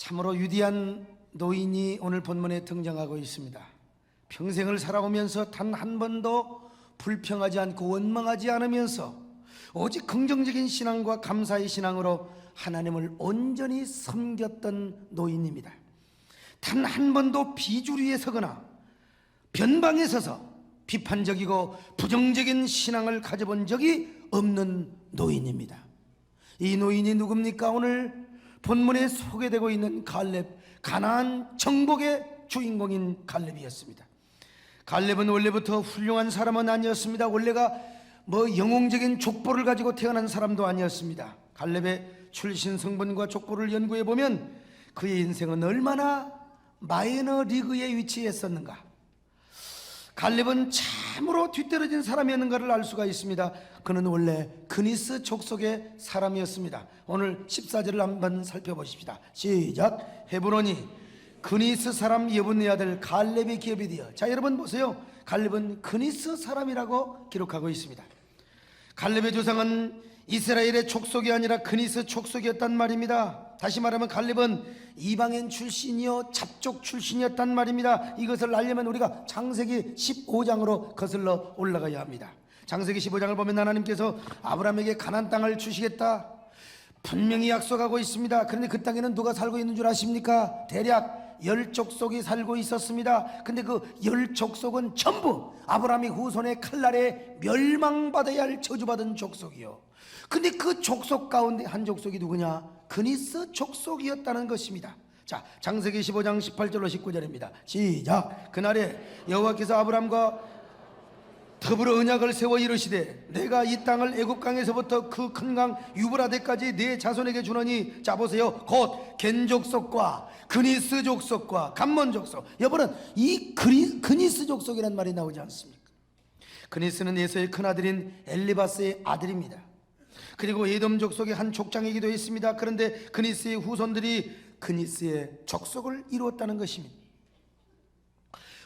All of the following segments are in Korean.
참으로 위대한 노인이 오늘 본문에 등장하고 있습니다. 평생을 살아오면서 단 한 번도 불평하지 않고 원망하지 않으면서 오직 긍정적인 신앙과 감사의 신앙으로 하나님을 온전히 섬겼던 노인입니다. 단 한 번도 비주류에 서거나 변방에 서서 비판적이고 부정적인 신앙을 가져본 적이 없는 노인입니다. 이 노인이 누굽니까? 오늘 본문에 소개되고 있는 갈렙, 가나안 정복의 주인공인 갈렙이었습니다. 갈렙은 원래부터 훌륭한 사람은 아니었습니다. 원래가 영웅적인 족보를 가지고 태어난 사람도 아니었습니다. 갈렙의 출신 성분과 족보를 연구해 보면 그의 인생은 얼마나 마이너 리그에 위치했었는가. 갈렙은 참으로 뒤떨어진 사람이었는가를 알 수가 있습니다. 그는 원래 그니스 족속의 사람이었습니다. 오늘 14절을 한번 살펴보십시다. 시작. 헤브론이 그니스 사람 예분네 아들 갈렙의 기업이 되어. 자, 여러분 보세요. 갈렙은 그니스 사람이라고 기록하고 있습니다. 갈렙의 조상은 이스라엘의 족속이 아니라 그니스 족속이었단 말입니다. 다시 말하면 갈렙은 이방인 출신이요 잡족 출신이었단 말입니다. 이것을 알려면 우리가 창세기 15장으로 거슬러 올라가야 합니다. 창세기 15장을 보면 하나님께서 아브라함에게 가나안 땅을 주시겠다 분명히 약속하고 있습니다. 그런데 그 땅에는 누가 살고 있는 줄 아십니까? 대략 10족속이 살고 있었습니다. 근데 그 10족속은 전부 아브라함이 후손의 칼날에 멸망받아야 할 저주받은 족속이요. 근데 그 족속 가운데 한 족속이 누구냐? 그니스 족속이었다는 것입니다. 자, 창세기 15장 18절로 19절입니다. 시작. 그날에 여호와께서 아브라함과 더불어 언약을 세워 이르시되 내가 이 땅을 애굽 강에서부터 그 큰 강 유브라데까지 네 자손에게 주노니. 자, 보세요. 곧 겐 족속과 그니스 족속과 감몬 족속. 여러분, 이 그니스 족속이라는 말이 나오지 않습니까? 그니스는 에서의 큰아들인 엘리바스의 아들입니다. 그리고 에돔 족속의 한 족장이기도 했습니다. 그런데 그니스의 후손들이 그니스의 족속을 이루었다는 것입니다.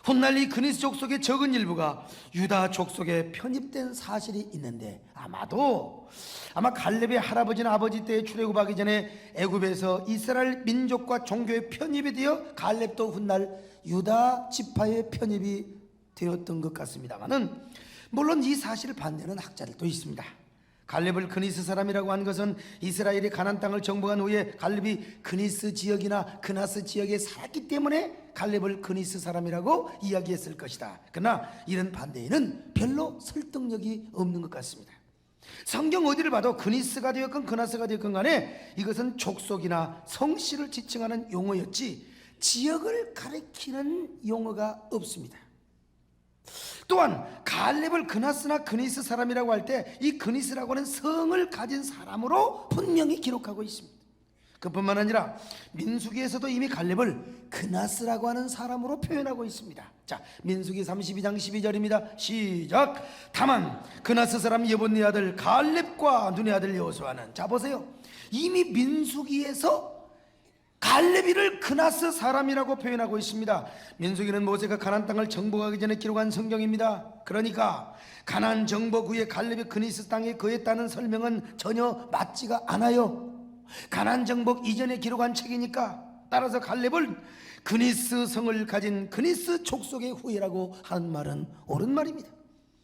훗날 이 그니스 족속의 적은 일부가 유다 족속에 편입된 사실이 있는데 아마 갈렙의 할아버지나 아버지 때에 출애굽하기 전에 애굽에서 이스라엘 민족과 종교에 편입이 되어 갈렙도 훗날 유다 지파에 편입이 되었던 것 같습니다만은 물론 이 사실을 반대하는 학자들도 있습니다. 갈렙을 그니스 사람이라고 한 것은 이스라엘이 가나안 땅을 정복한 후에 갈렙이 그니스 지역이나 그나스 지역에 살았기 때문에 갈렙을 그니스 사람이라고 이야기했을 것이다. 그러나 이런 반대에는 별로 설득력이 없는 것 같습니다. 성경 어디를 봐도 그니스가 되었건 그나스가 되었건 간에 이것은 족속이나 성씨를 지칭하는 용어였지 지역을 가리키는 용어가 없습니다. 또한 갈렙을 그나스나 그니스 사람이라고 할 때 이 그니스라고 하는 성을 가진 사람으로 분명히 기록하고 있습니다. 그뿐만 아니라 민수기에서도 이미 갈렙을 그나스라고 하는 사람으로 표현하고 있습니다. 자, 민수기 32장 12절입니다. 시작. 다만 그나스 사람 예분네 아들 갈렙과 눈의 아들 여호수아는. 자, 보세요. 이미 민수기에서 갈렙이를 그나스 사람이라고 표현하고 있습니다. 민수기는 모세가 가나안 땅을 정복하기 전에 기록한 성경입니다. 그러니까 가나안 정복 후에 갈렙이 그니스 땅에 거했다는 설명은 전혀 맞지가 않아요. 가나안 정복 이전에 기록한 책이니까. 따라서 갈렙을 그니스 성을 가진 그니스 족속의 후예라고 하는 말은 옳은 말입니다.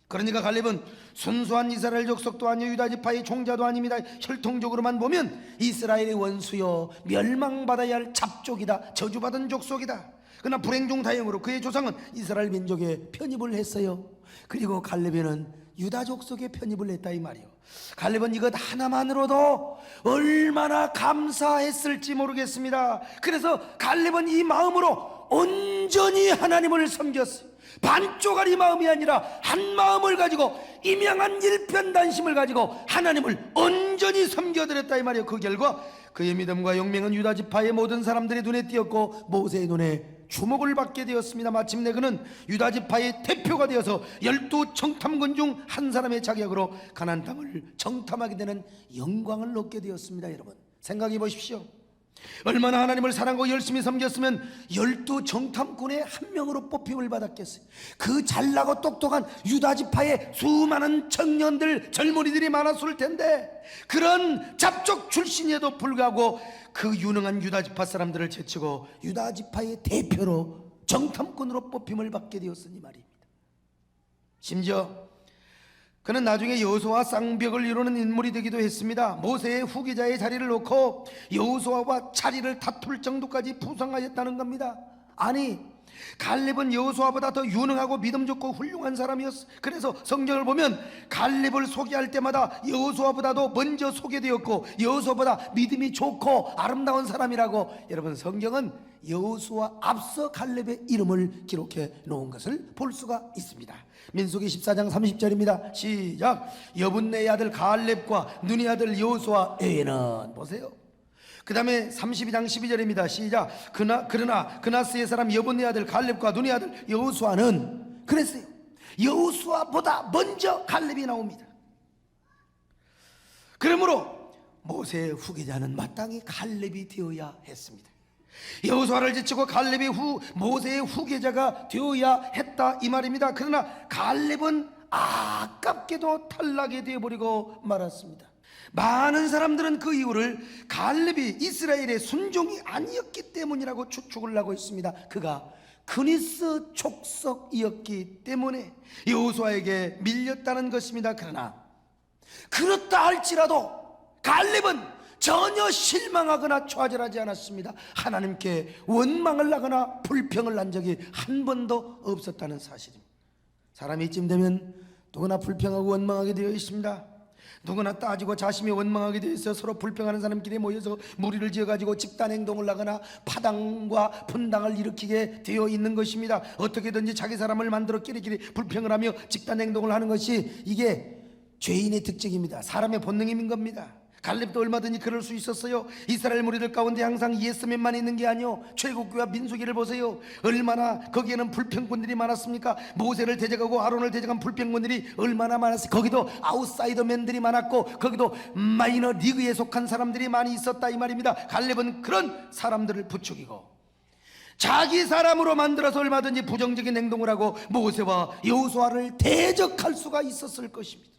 그러니까 갈렙은 순수한 이스라엘 족속도 아니요 유다 지파의 종자도 아닙니다. 혈통적으로만 보면 이스라엘의 원수요 멸망받아야 할 잡족이다. 저주받은 족속이다. 그러나 불행 중 다행으로 그의 조상은 이스라엘 민족에 편입을 했어요. 그리고 갈렙에는 유다 족속에 편입을 했다 이 말이요. 갈렙은 이것 하나만으로도 얼마나 감사했을지 모르겠습니다. 그래서 갈렙은 이 마음으로 온전히 하나님을 섬겼어요. 반쪽짜리 마음이 아니라 한 마음을 가지고 임양한 일편단심을 가지고 하나님을 온전히 섬겨드렸다 이 말이에요. 그 결과 그의 믿음과 용맹은 유다 지파의 모든 사람들의 눈에 띄었고 모세의 눈에 주목을 받게 되었습니다. 마침내 그는 유다 지파의 대표가 되어서 12 정탐꾼 중 한 사람의 자격으로 가나안 땅을 정탐하게 되는 영광을 얻게 되었습니다. 여러분 생각해 보십시오. 얼마나 하나님을 사랑하고 열심히 섬겼으면 12 정탐꾼의 한 명으로 뽑힘을 받았겠어요. 그 잘나고 똑똑한 유다 지파에 수많은 청년들, 젊은이들이 많았을 텐데, 그런 잡족 출신에도 불구하고 그 유능한 유다 지파 사람들을 제치고 유다 지파의 대표로 정탐꾼으로 뽑힘을 받게 되었으니 말입니다. 심지어 그는 나중에 여호수아와 쌍벽을 이루는 인물이 되기도 했습니다. 모세의 후계자의 자리를 놓고 여호수아와 자리를 다툴 정도까지 부상하였다는 겁니다. 아니, 갈렙은 여호수아보다 더 유능하고 믿음 좋고 훌륭한 사람이었어. 그래서 성경을 보면 갈렙을 소개할 때마다 여호수아보다도 먼저 소개되었고 여호수아보다 믿음이 좋고 아름다운 사람이라고. 여러분, 성경은 여호수아 앞서 갈렙의 이름을 기록해 놓은 것을 볼 수가 있습니다. 민수기 14장 30절입니다. 시작. 여분네의 아들 갈렙과 눈의 아들 여호수아 에는, 보세요. 그 다음에 32장 12절입니다. 시작. 그러나 그나스의 사람 여분네 아들 갈렙과 눈의 아들 여호수아는 그랬어요. 여호수아보다 먼저 갈렙이 나옵니다. 그러므로 모세의 후계자는 마땅히 갈렙이 되어야 했습니다. 여호수아를 제치고 갈렙이 모세의 후계자가 되어야 했다, 이 말입니다. 그러나 갈렙은 아깝게도 탈락이 되어버리고 말았습니다. 많은 사람들은 그 이유를 갈렙이 이스라엘의 순종이 아니었기 때문이라고 추측을 하고 있습니다. 그가 그니스 족속이었기 때문에 여호수아에게 밀렸다는 것입니다. 그러나 그렇다 할지라도 갈렙은 전혀 실망하거나 좌절하지 않았습니다. 하나님께 원망을 하거나 불평을 한 적이 한 번도 없었다는 사실입니다. 사람이 이쯤 되면 누구나 불평하고 원망하게 되어 있습니다. 누구나 따지고 자심이 원망하게 되어 있어 서로 불평하는 사람끼리 모여서 무리를 지어가지고 집단 행동을 하거나 파당과 분당을 일으키게 되어 있는 것입니다. 어떻게든지 자기 사람을 만들어 끼리끼리 불평을 하며 집단 행동을 하는 것이, 이게 죄인의 특징입니다. 사람의 본능인 겁니다. 갈렙도 얼마든지 그럴 수 있었어요. 이스라엘 무리들 가운데 항상 예스맨만 있는 게 아니요, 출애굽기와 민수기를 보세요. 얼마나 거기에는 불평꾼들이 많았습니까? 모세를 대적하고 아론을 대적한 불평꾼들이 얼마나 많았어요. 거기도 아웃사이더맨들이 많았고 거기도 마이너 리그에 속한 사람들이 많이 있었다, 이 말입니다. 갈렙은 그런 사람들을 부추기고 자기 사람으로 만들어서 얼마든지 부정적인 행동을 하고 모세와 여호수아를 대적할 수가 있었을 것입니다.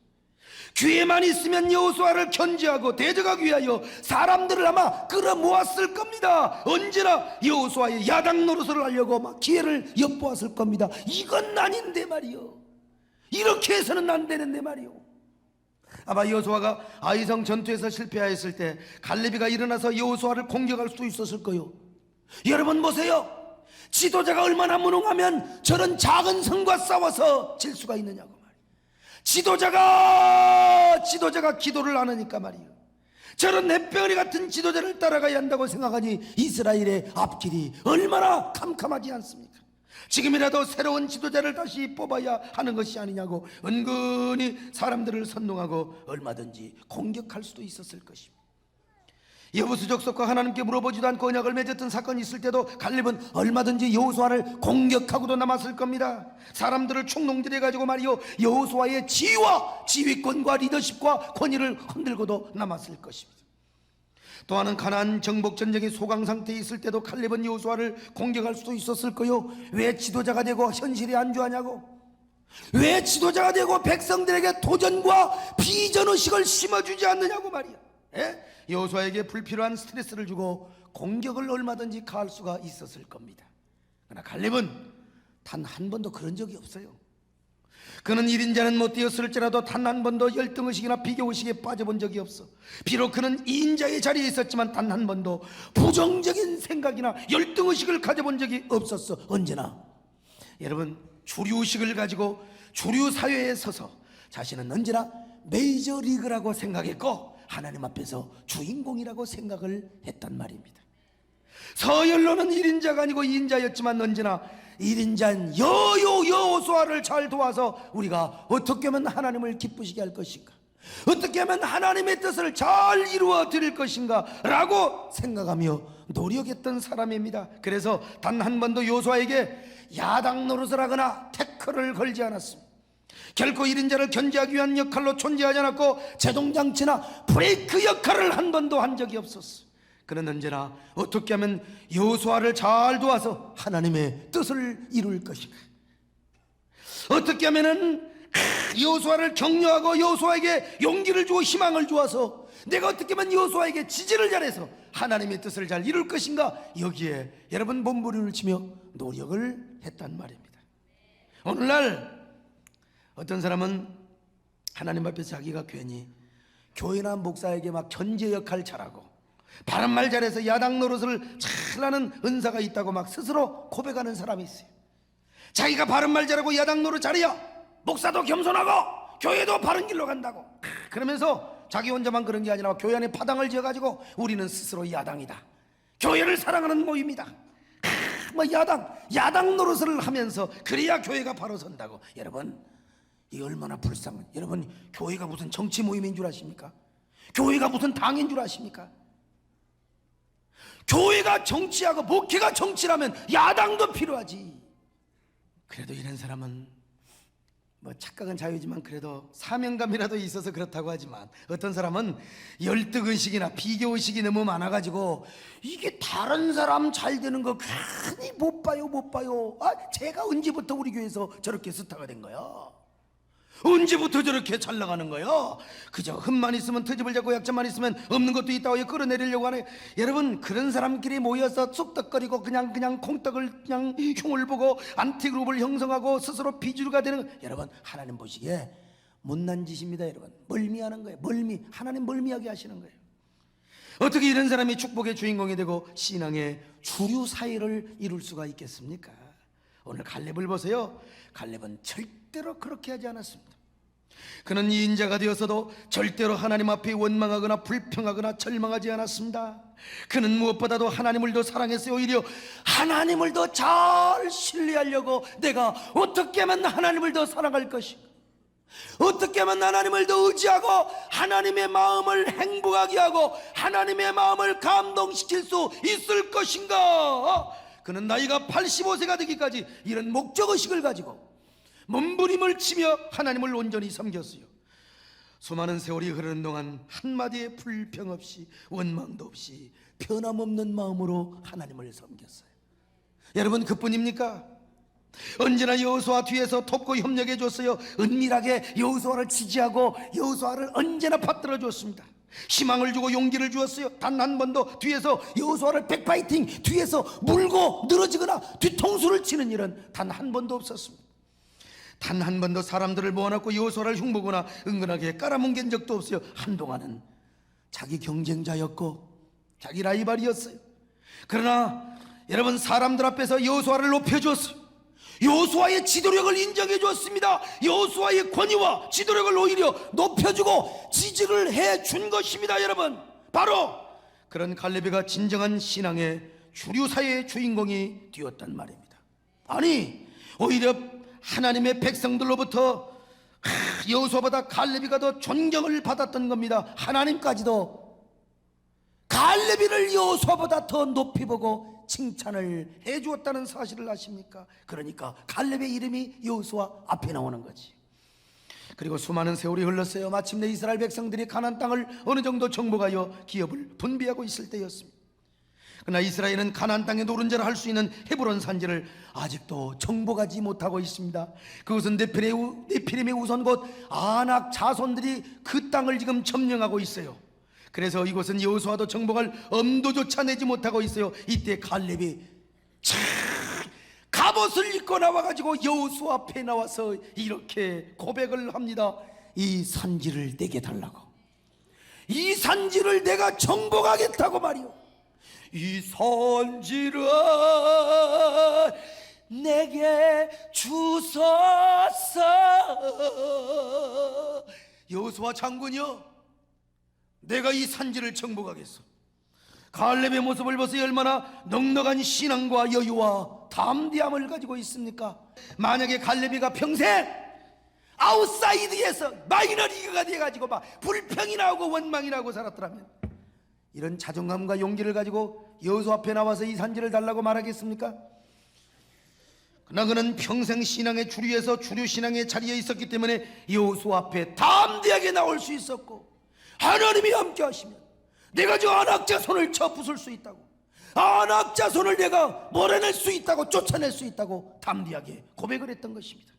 기회만 있으면 여호수아를 견제하고 대적하기 위하여 사람들을 아마 끌어모았을 겁니다. 언제나 여호수아의 야당 노릇을 하려고 막 기회를 엿보았을 겁니다. 이건 아닌데 말이요, 이렇게 해서는 안 되는데 말이요. 아마 여호수아가 아이성 전투에서 실패하였을 때 갈렙이가 일어나서 여호수아를 공격할 수도 있었을 거요. 여러분 보세요, 지도자가 얼마나 무능하면 저런 작은 성과 싸워서 질 수가 있느냐고. 지도자가 기도를 안 하니까 말이에요. 저런 햇병아리 같은 지도자를 따라가야 한다고 생각하니 이스라엘의 앞길이 얼마나 캄캄하지 않습니까? 지금이라도 새로운 지도자를 다시 뽑아야 하는 것이 아니냐고 은근히 사람들을 선동하고 얼마든지 공격할 수도 있었을 것입니다. 여부수 족속과 하나님께 물어보지도 않고 언약을 맺었던 사건이 있을 때도 갈렙은 얼마든지 여호수아를 공격하고도 남았을 겁니다. 사람들을 총동들여가지고 말이요, 여호수아의 지위와 지휘권과 리더십과 권위를 흔들고도 남았을 것입니다. 또 하나는 가나안 정복 전쟁의 소강 상태에 있을 때도 갈렙은 여호수아를 공격할 수도 있었을 거요. 왜 지도자가 되고 현실에 안주하냐고, 왜 지도자가 되고 백성들에게 도전과 비전의식을 심어주지 않느냐고 말이야. 여호수아에게 불필요한 스트레스를 주고 공격을 얼마든지 가할 수가 있었을 겁니다. 그러나 갈렙은 단 한 번도 그런 적이 없어요. 그는 1인자는 못 되었을지라도 단 한 번도 열등의식이나 비교의식에 빠져본 적이 없어. 비록 그는 2인자의 자리에 있었지만 단 한 번도 부정적인 생각이나 열등의식을 가져본 적이 없었어. 언제나 여러분, 주류의식을 가지고 주류 사회에 서서 자신은 언제나 메이저리그라고 생각했고 하나님 앞에서 주인공이라고 생각을 했단 말입니다. 서열로는 1인자가 아니고 2인자였지만 언제나 1인자인 여호수아를 잘 도와서 우리가 어떻게 하면 하나님을 기쁘시게 할 것인가, 어떻게 하면 하나님의 뜻을 잘 이루어 드릴 것인가 라고 생각하며 노력했던 사람입니다. 그래서 단 한 번도 여호수아에게 야당 노릇을 하거나 태클을 걸지 않았습니다. 결코 1인자를 견제하기 위한 역할로 존재하지 않았고 제동장치나 브레이크 역할을 한 번도 한 적이 없었어. 그는 언제나 어떻게 하면 여호수아를 잘 도와서 하나님의 뜻을 이룰 것인가, 어떻게 하면은 여호수아를 격려하고 여호수아에게 용기를 주고 희망을 주어서 내가 어떻게 하면 여호수아에게 지지를 잘해서 하나님의 뜻을 잘 이룰 것인가, 여기에 여러분 몸부림을 치며 노력을 했단 말입니다. 오늘날 어떤 사람은 하나님 앞에서 자기가 괜히 교회나 목사에게 막 견제 역할 잘하고 바른말 잘해서 야당 노릇을 잘하는 은사가 있다고 막 스스로 고백하는 사람이 있어요. 자기가 바른말 잘하고 야당 노릇 잘해야 목사도 겸손하고 교회도 바른 길로 간다고, 그러면서 자기 혼자만 그런 게 아니라 교회 안에 파당을 지어가지고 우리는 스스로 야당이다, 교회를 사랑하는 모임이다, 뭐 야당 노릇을 하면서 그래야 교회가 바로 선다고. 여러분, 이 얼마나 불쌍한, 여러분 교회가 무슨 정치 모임인 줄 아십니까? 교회가 무슨 당인 줄 아십니까? 교회가 정치하고 목회가 정치라면 야당도 필요하지. 그래도 이런 사람은 뭐 착각은 자유지만 그래도 사명감이라도 있어서 그렇다고 하지만, 어떤 사람은 열등의식이나 비교의식이 너무 많아가지고 이게 다른 사람 잘 되는 거 괜히 못 봐요. 제가 언제부터 우리 교회에서 저렇게 스타가 된 거야? 언제부터 저렇게 잘 나가는 거야? 그저 흠만 있으면 트집을 잡고 약점만 있으면 없는 것도 있다고 끌어내리려고 하네. 여러분, 그런 사람끼리 모여서 쑥덕거리고 그냥 콩떡을 그냥 흉을 보고 안티그룹을 형성하고 스스로 비주류가 되는 거, 여러분 하나님 보시기에 못난 짓입니다. 여러분, 멀미하는 거예요. 하나님 멀미하게 하시는 거예요. 어떻게 이런 사람이 축복의 주인공이 되고 신앙의 주류 사회를 이룰 수가 있겠습니까? 오늘 갈렙을 보세요. 갈렙은 절대로 그렇게 하지 않았습니다. 그는 이인자가 되어서도 절대로 하나님 앞에 원망하거나 불평하거나 절망하지 않았습니다. 그는 무엇보다도 하나님을 더 사랑했어요. 오히려 하나님을 더 잘 신뢰하려고, 내가 어떻게 하면 하나님을 더 사랑할 것인가, 어떻게 하면 하나님을 더 의지하고 하나님의 마음을 행복하게 하고 하나님의 마음을 감동시킬 수 있을 것인가. 그는 나이가 85세가 되기까지 이런 목적의식을 가지고 몸부림을 치며 하나님을 온전히 섬겼어요. 수많은 세월이 흐르는 동안 한마디의 불평 없이 원망도 없이 변함없는 마음으로 하나님을 섬겼어요. 여러분, 그뿐입니까? 언제나 여호수아 뒤에서 돕고 협력해 줬어요. 은밀하게 여호수아를 지지하고 여호수아를 언제나 받들어 줬습니다. 희망을 주고 용기를 주었어요. 단 한 번도 뒤에서 여호수아를 백파이팅, 뒤에서 물고 늘어지거나 뒤통수를 치는 일은 단 한 번도 없었습니다. 단 한 번도 사람들을 모아놓고 여호수아를 흉보거나 은근하게 깔아뭉갠 적도 없어요. 한동안은 자기 경쟁자였고 자기 라이벌이었어요. 그러나 여러분, 사람들 앞에서 여호수아를 높여주었어요. 여호수아의 지도력을 인정해 주었습니다. 여호수아의 권위와 지도력을 오히려 높여주고 지지를 해준 것입니다. 여러분, 바로 그런 갈렙이가 진정한 신앙의 주류사회의 주인공이 되었단 말입니다. 아니, 오히려 하나님의 백성들로부터 여호수아보다 갈렙이가 더 존경을 받았던 겁니다. 하나님까지도 갈렙이를 여호수아보다 더 높이 보고 칭찬을 해주었다는 사실을 아십니까? 그러니까 갈렙의 이름이 여호수아 앞에 나오는 거지. 그리고 수많은 세월이 흘렀어요. 마침내 이스라엘 백성들이 가나안 땅을 어느 정도 정복하여 기업을 분배하고 있을 때였습니다. 그러나 이스라엘은 가나안 땅에 노른자를 할 수 있는 헤브론 산지를 아직도 정복하지 못하고 있습니다. 그것은 네피림의 우선 곧 아낙 자손들이 그 땅을 지금 점령하고 있어요. 그래서 이곳은 여호수아도 정복할 엄도조차 내지 못하고 있어요. 이때 갈렙이 갑옷을 입고 나와가지고 여호수아 앞에 나와서 이렇게 고백을 합니다. 이 산지를 내게 달라고, 이 산지를 내가 정복하겠다고 말이오. 이 산지를 내게 주소서. 여호수아 장군이여, 내가 이 산지를 정복하겠어. 갈렙의 모습을 보세요. 얼마나 넉넉한 신앙과 여유와 담대함을 가지고 있습니까? 만약에 갈렙이가 평생 아웃사이드에서 마이너리그가 돼가지고 막 불평이 나오고 원망이 나오고 살았더라면 이런 자존감과 용기를 가지고 여호수아 앞에 나와서 이 산지를 달라고 말하겠습니까? 그러나 그는 평생 신앙의 주류에서 주류 신앙의 자리에 있었기 때문에 여호수아 앞에 담대하게 나올 수 있었고, 하나님이 함께 하시면 내가 저 안악 자손을 쳐 부술 수 있다고, 안악 자손을 내가 몰아낼 수 있다고, 쫓아낼 수 있다고 담대하게 고백을 했던 것입니다.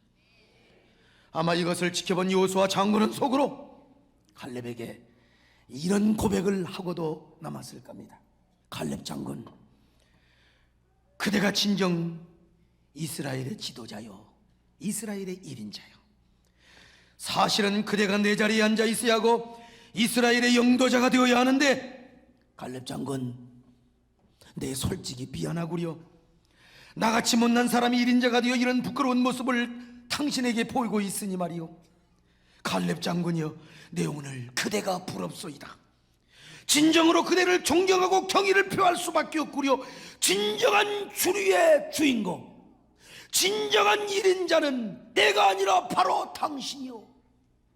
아마 이것을 지켜본 여호수아 장군은 속으로 갈렙에게 이런 고백을 하고도 남았을 겁니다. 갈렙 장군, 그대가 진정 이스라엘의 지도자요, 이스라엘의 1인자요. 사실은 그대가 내 자리에 앉아 있어야 하고 이스라엘의 영도자가 되어야 하는데, 갈렙 장군, 내 솔직히 미안하구려. 나같이 못난 사람이 1인자가 되어 이런 부끄러운 모습을 당신에게 보이고 있으니 말이요. 갈렙 장군이여, 내 오늘 그대가 부럽소이다. 진정으로 그대를 존경하고 경의를 표할 수밖에 없구려. 진정한 주류의 주인공, 진정한 1인자는 내가 아니라 바로 당신이요.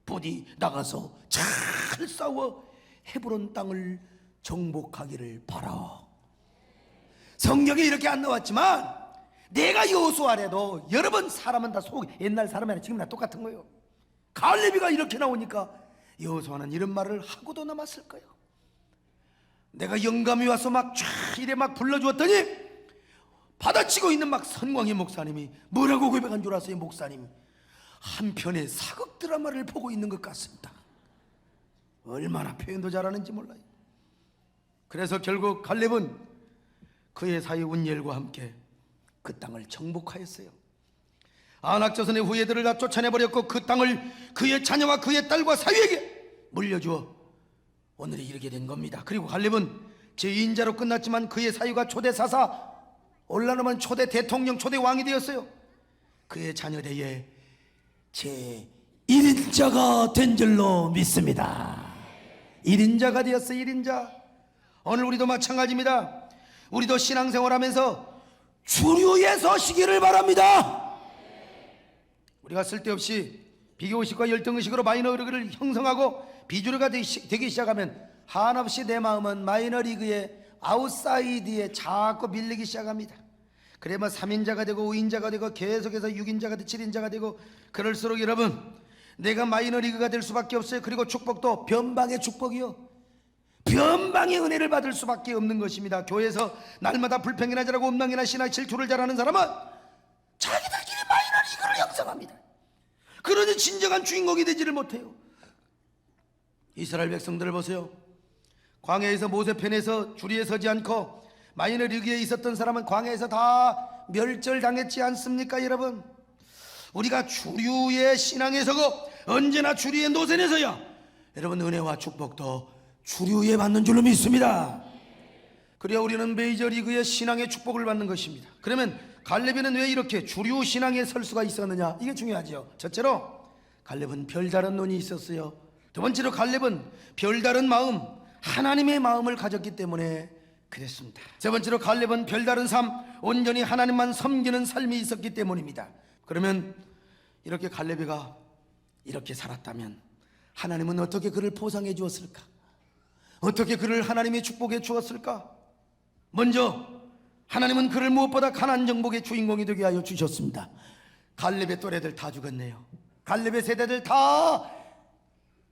부디 나가서 잘 싸워 헤브론 땅을 정복하기를 바라. 성경에 이렇게 안 나왔지만 내가 여호수아래도 여러분 사람은 다 옛날 사람이나 지금이나 똑같은 거예요. 갈렙이가 이렇게 나오니까 여호수아는 이런 말을 하고도 남았을 거예요. 내가 영감이 와서 막 촤 이래 막 불러주었더니 받아치고 있는 막 선광희 목사님이 뭐라고 고백한 줄 아세요? 목사님, 한편의 사극 드라마를 보고 있는 것 같습니다. 얼마나 표현도 잘하는지 몰라요. 그래서 결국 갈렙은 그의 사위 운니엘과 함께 그 땅을 정복하였어요. 아낙 자손의 후예들을 다 쫓아내버렸고 그 땅을 그의 자녀와 그의 딸과 사위에게 물려주어 오늘에 이르게 된 겁니다. 그리고 갈렙은 제2인자로 끝났지만 그의 사위가 초대 사사, 올라오면 초대 대통령, 초대 왕이 되었어요. 그의 자녀대에 제1인자가 된 줄로 믿습니다. 1인자가 되었어요. 1인자. 오늘 우리도 마찬가지입니다. 우리도 신앙생활하면서 주류에 서시기를 바랍니다. 우리가 쓸데없이 비교의식과 열등의식으로 마이너리그를 형성하고 비주류가 되기 시작하면 한없이 내 마음은 마이너리그의 아웃사이드에 자꾸 밀리기 시작합니다. 그래야 3인자가 되고 5인자가 되고 계속해서 6인자가 되고 7인자가 되고, 그럴수록 여러분 내가 마이너리그가 될 수밖에 없어요. 그리고 축복도 변방의 축복이요, 변방의 은혜를 받을 수밖에 없는 것입니다. 교회에서 날마다 불평이나 잘하고 음란이나 신학 질투를 잘하는 사람은 자기들끼리 마이너리그를 형성합니다. 그러니 진정한 주인공이 되지를 못해요. 이스라엘 백성들을 보세요. 광야에서 모세 편에서 주리에 서지 않고 마이너리그에 있었던 사람은 광야에서 다 멸절당했지 않습니까? 여러분, 우리가 주류의 신앙에 서고 언제나 주류의 노선에 서야 여러분 은혜와 축복도 주류에 받는 줄로 믿습니다. 그래야 우리는 메이저리그의 신앙의 축복을 받는 것입니다. 그러면 갈렙이는 왜 이렇게 주류 신앙에 설 수가 있었느냐? 이게 중요하죠. 첫째로 갈렙은 별다른 눈이 있었어요. 두 번째로 갈렙은 별다른 마음, 하나님의 마음을 가졌기 때문에 그랬습니다. 세 번째로 갈렙은 별다른 삶, 온전히 하나님만 섬기는 삶이 있었기 때문입니다. 그러면 이렇게 갈렙이가 이렇게 살았다면 하나님은 어떻게 그를 보상해 주었을까? 어떻게 그를 하나님이 축복해 주었을까? 먼저 하나님은 그를 무엇보다 가나안 정복의 주인공이 되게 하여 주셨습니다. 갈렙의 또래들 다 죽었네요. 갈렙의 세대들 다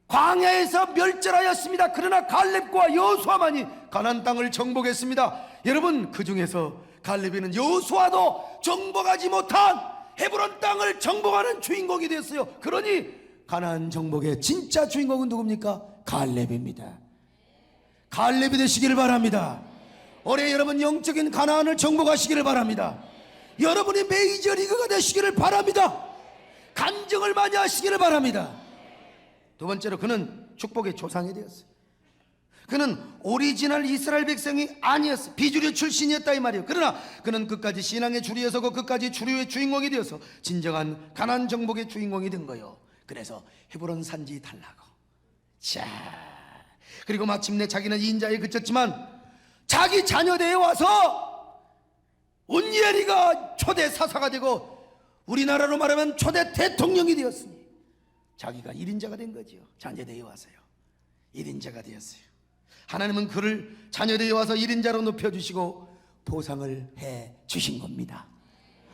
광야에서 멸절하였습니다. 그러나 갈렙과 여호수아만이 가나안 땅을 정복했습니다. 여러분, 그 중에서 갈렙이는 여호수아도 정복하지 못한 헤브론 땅을 정복하는 주인공이 되었어요. 그러니 가나안 정복의 진짜 주인공은 누굽니까? 갈렙입니다. 갈렙이 되시기를 바랍니다. 올해 여러분 영적인 가나안을 정복하시기를 바랍니다. 여러분이 메이저리그가 되시기를 바랍니다. 간증을 많이 하시기를 바랍니다. 두 번째로 그는 축복의 조상이 되었어요. 그는 오리지널 이스라엘 백성이 아니었어요. 비주류 출신이었다 이 말이에요. 그러나 그는 끝까지 신앙의 주류에 서고 끝까지 주류의 주인공이 되어서 진정한 가나안 정복의 주인공이 된 거예요. 그래서 헤브론 산지 달라고. 자, 그리고 마침내 자기는 인자에 그쳤지만 자기 자녀대에 와서 온니엘이가 초대 사사가 되고 우리나라로 말하면 초대 대통령이 되었으니 자기가 1인자가 된 거죠. 자녀대에 와서요. 1인자가 되었어요. 하나님은 그를 자녀대에 와서 1인자로 높여주시고 보상을 해 주신 겁니다.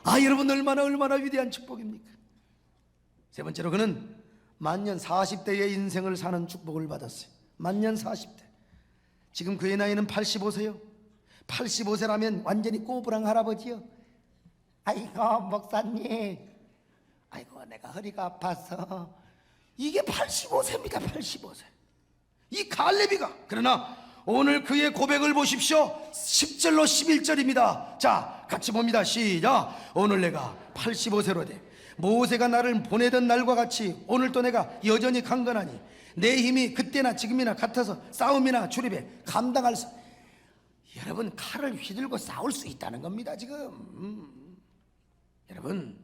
아, 여러분 얼마나 위대한 축복입니까? 세 번째로 그는 만년 40대의 인생을 사는 축복을 받았어요. 만년 40대. 지금 그의 나이는 85세요. 85세라면 완전히 꼬부랑 할아버지요. 아이고 목사님, 아이고 내가 허리가 아파서. 이게 85세입니다. 85세. 이 갈렙이가. 그러나 오늘 그의 고백을 보십시오. 10절로 11절입니다 자, 같이 봅니다. 시작. 오늘 내가 85세로 돼 모세가 나를 보내던 날과 같이 오늘도 내가 여전히 강건하니 내 힘이 그때나 지금이나 같아서 싸움이나 출입에 감당할 수. 여러분, 칼을 휘들고 싸울 수 있다는 겁니다 지금. 여러분,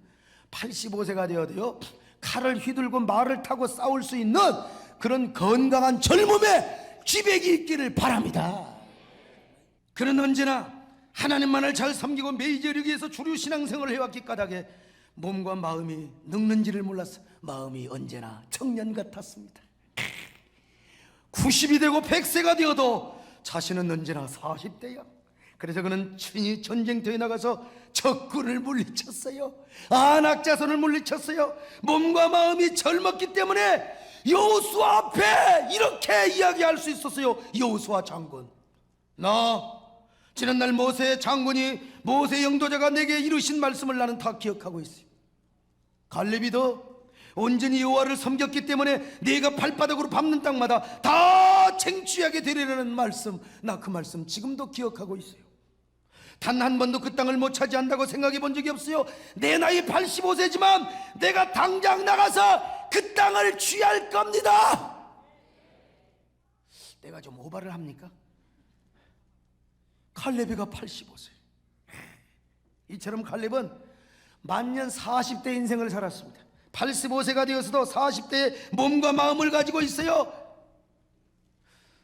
85세가 되어도요 칼을 휘들고 말을 타고 싸울 수 있는 그런 건강한 젊음의 기백이 있기를 바랍니다. 그는 언제나 하나님만을 잘 섬기고 매이저르기 위해서 주류 신앙생활을 해왔기 까닭에 몸과 마음이 늙는지를 몰랐어. 마음이 언제나 청년 같았습니다. 90이 되고 100세가 되어도 자신은 언제나 40대야. 그래서 그는 친히 전쟁터에 나가서 적군을 물리쳤어요. 안악자손을 물리쳤어요. 몸과 마음이 젊었기 때문에 여호수아 앞에 이렇게 이야기할 수 있었어요. 여호수아 장군, 나 지난날 모세 장군이 모세 영도자가 내게 이루신 말씀을 나는 다 기억하고 있어요. 갈렙이 더 온전히 여호와를 섬겼기 때문에 네가 발바닥으로 밟는 땅마다 다 쟁취하게 되리라는 말씀, 나 그 말씀 지금도 기억하고 있어요. 단 한 번도 그 땅을 못 차지한다고 생각해 본 적이 없어요. 내 나이 85세지만 내가 당장 나가서 그 땅을 취할 겁니다. 내가 좀 오바를 합니까? 갈렙이가 85세. 이처럼 갈렙은 만년 40대 인생을 살았습니다. 85세가 되어서도 40대의 몸과 마음을 가지고 있어요.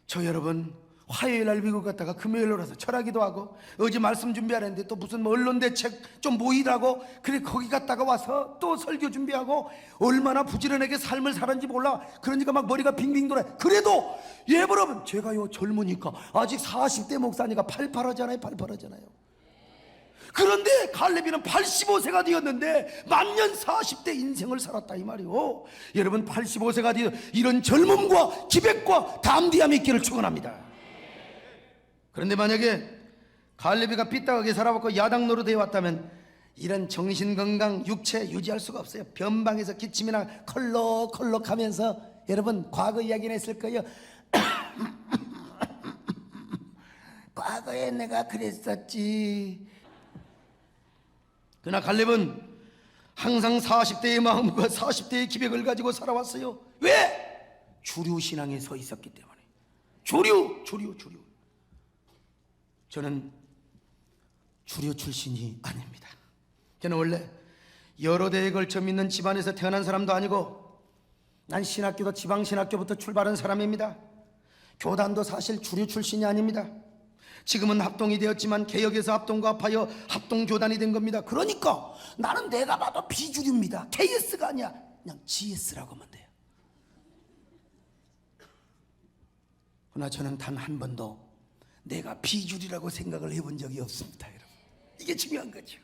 저 여러분, 화요일 날 미국 갔다가 금요일로 와서 철학기도 하고 어제 말씀 준비하는데 또 무슨 언론 대책 좀 모이라고 그래 거기 갔다가 와서 또 설교 준비하고 얼마나 부지런하게 삶을 살았는지 몰라. 그러니까 막 머리가 빙빙 돌아. 그래도 여러분, 제가요 젊으니까 아직 40대 목사니까 팔팔하잖아요. 팔팔하잖아요. 그런데 갈렙이는 85세가 되었는데 만년 40대 인생을 살았다 이 말이요. 여러분, 85세가 되어 이런 젊음과 기백과 담대함이 있기를 축원합니다. 그런데 만약에 갈렙이가 삐딱하게 살아왔고 야당 노릇해 왔다면 이런 정신건강 육체 유지할 수가 없어요. 변방에서 기침이나 컬럭컬럭 하면서, 여러분 과거 이야기는 했을 거예요. 과거에 내가 그랬었지. 그러나 갈렙은 항상 40대의 마음과 40대의 기백을 가지고 살아왔어요. 왜? 주류 신앙에 서 있었기 때문에. 주류. 저는 주류 출신이 아닙니다. 저는 원래 여러 대에 걸쳐 믿는 집안에서 태어난 사람도 아니고, 난 신학교도 지방신학교부터 출발한 사람입니다. 교단도 사실 주류 출신이 아닙니다. 지금은 합동이 되었지만 개혁에서 합동과 합하여 합동교단이 된 겁니다. 그러니까 나는 내가 봐도 비주류입니다. KS가 아니야. 그냥 GS라고 하면 돼요. 그러나 저는 단 한 번도 내가 비주류라고 생각을 해본 적이 없습니다. 여러분, 이게 중요한 거죠.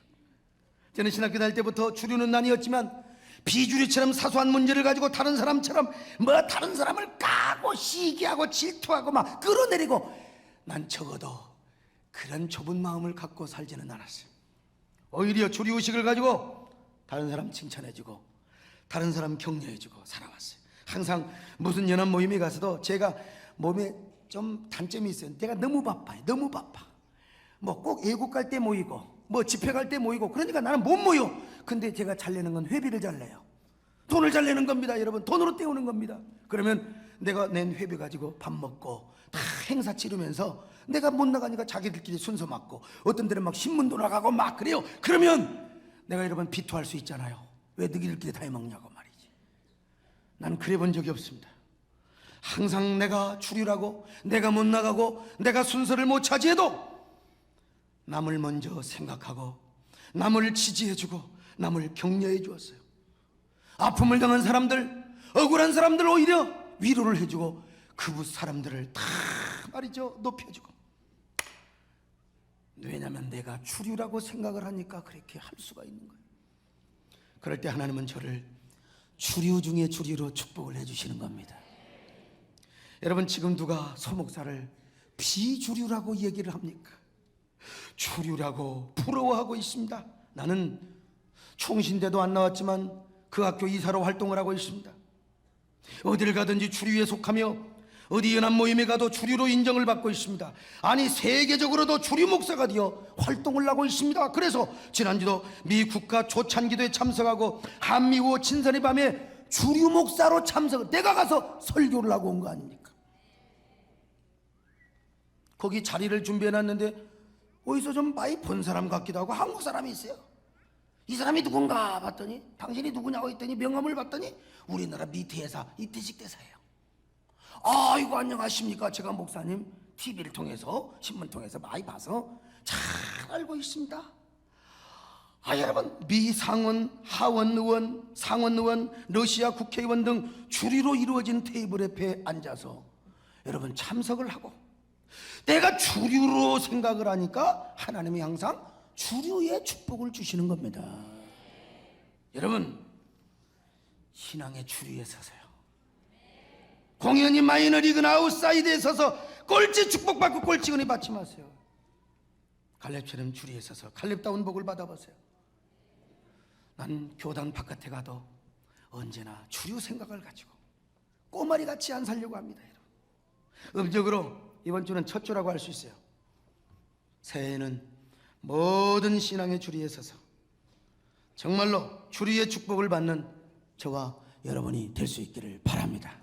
저는 신학교 다닐 때부터 주류는 아니었지만 비주류처럼 사소한 문제를 가지고 다른 사람처럼 다른 사람을 까고 시기하고 질투하고 막 끌어내리고, 난 적어도 그런 좁은 마음을 갖고 살지는 않았어요. 오히려 주류의식을 가지고 다른 사람 칭찬해주고 다른 사람 격려해주고 살아왔어요. 항상 무슨 연합 모임에 가서도 제가 몸에 좀 단점이 있어요. 내가 너무 바빠요. 너무 바빠. 꼭 애국 갈 때 모이고 집회 갈 때 모이고, 그러니까 나는 못 모여. 근데 제가 잘 내는 건 회비를 잘 내요. 돈을 잘 내는 겁니다. 여러분, 돈으로 때우는 겁니다. 그러면 내가 낸 회비 가지고 밥 먹고 다 행사 치르면서 내가 못 나가니까 자기들끼리 순서 맞고, 어떤 데는 막 신문도 나가고 막 그래요. 그러면 내가 여러분 비토할 수 있잖아요. 왜 너희들끼리 다 해먹냐고 말이지. 난 그래 본 적이 없습니다. 항상 내가 주류라고, 내가 못 나가고, 내가 순서를 못 차지해도 남을 먼저 생각하고 남을 지지해주고 남을 격려해 주었어요. 아픔을 당한 사람들, 억울한 사람들 오히려 위로를 해주고 그 사람들을 다 말이죠 높여주고. 왜냐하면 내가 주류라고 생각을 하니까 그렇게 할 수가 있는 거예요. 그럴 때 하나님은 저를 주류 중에 주류로 축복을 해주시는 겁니다. 여러분, 지금 누가 소목사를 비주류라고 얘기를 합니까? 주류라고 부러워하고 있습니다. 나는 총신대도 안 나왔지만 그 학교 이사로 활동을 하고 있습니다. 어딜 가든지 주류에 속하며 어디 연합 모임에 가도 주류로 인정을 받고 있습니다. 아니 세계적으로도 주류 목사가 되어 활동을 하고 있습니다. 그래서 지난주도 미 국가 초창기도에 참석하고 한미호 친선의 밤에 주류 목사로 참석, 내가 가서 설교를 하고 온 거 아닙니까? 거기 자리를 준비해놨는데 어디서 좀 많이 본 사람 같기도 하고 한국 사람이 있어요. 이 사람이 누군가 봤더니, 당신이 누구냐고 했더니 명함을 봤더니 우리나라 미 대사 이태식 대사예요. 아이고 안녕하십니까. 제가 목사님 TV를 통해서 신문 통해서 많이 봐서 잘 알고 있습니다. 여러분, 미 상원, 하원 의원, 상원 의원, 러시아 국회의원 등 주류로 이루어진 테이블 옆에 앉아서 여러분 참석을 하고, 내가 주류로 생각을 하니까 하나님이 항상 주류의 축복을 주시는 겁니다. 여러분, 신앙의 주류에 서서요. 공연이 마이너리그나 아웃사이드에 서서 꼴찌 축복받고 꼴찌 은혜 받지 마세요. 갈렙처럼 주류에 서서 갈렙다운 복을 받아보세요. 난 교단 바깥에 가도 언제나 주류 생각을 가지고 꼬마리 같이 안 살려고 합니다. 여러분, 음적으로 이번 주는 첫 주라고 할 수 있어요. 새해에는 모든 신앙의 주류에 서서 정말로 주류의 축복을 받는 저와 여러분이 될 수 있기를 바랍니다.